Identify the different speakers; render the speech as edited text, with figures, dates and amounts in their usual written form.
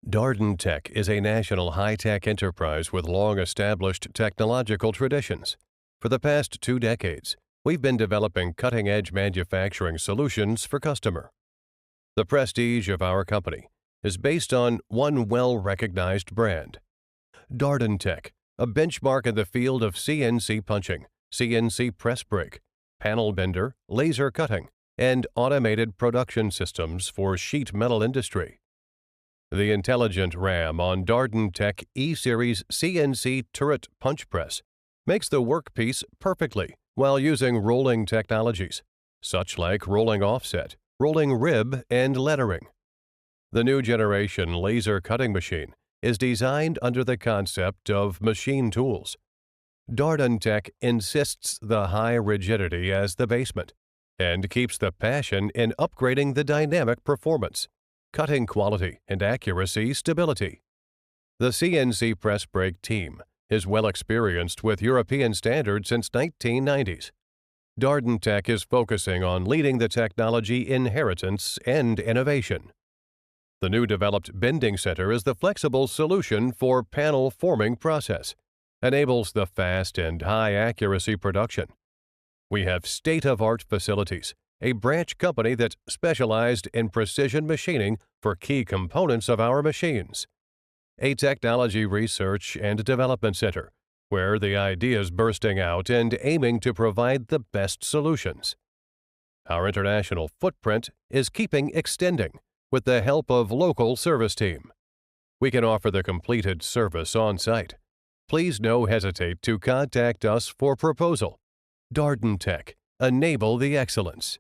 Speaker 1: DARDONTECH is a national high-tech enterprise with long-established technological traditions. For the past 2 decades, we've been developing cutting-edge manufacturing solutions for customer. The prestige of our company is based on one well-recognized brand, DARDONTECH, a benchmark in the field of CNC punching, CNC press brake, panel bender, laser cutting, and automated production systems for sheet metal industry. The intelligent RAM on DARDONTECH E-Series CNC turret punch press makes the workpiece perfectly while using rolling technologies, such like rolling offset, rolling rib, and lettering. The new generation laser cutting machine is designed under the concept of machine tools. DARDONTECH insists the high rigidity as the basement and keeps the passion in upgrading the dynamic performance, cutting quality and accuracy stability. The CNC press brake team is well experienced with European standards since 1990s. DARDONTECH is focusing on leading the technology inheritance and innovation. The new developed bending center is the flexible solution for panel forming process, enables the fast and high accuracy production. We have state-of-art facilities, a branch company that specialized in precision machining for key components of our machines, a technology research and development center where the ideas bursting out and aiming to provide the best solutions. Our international footprint is keeping extending with the help of local service team. We can offer the completed service on site. Please no hesitate to contact us for proposal. DARDONTECH, enable the excellence.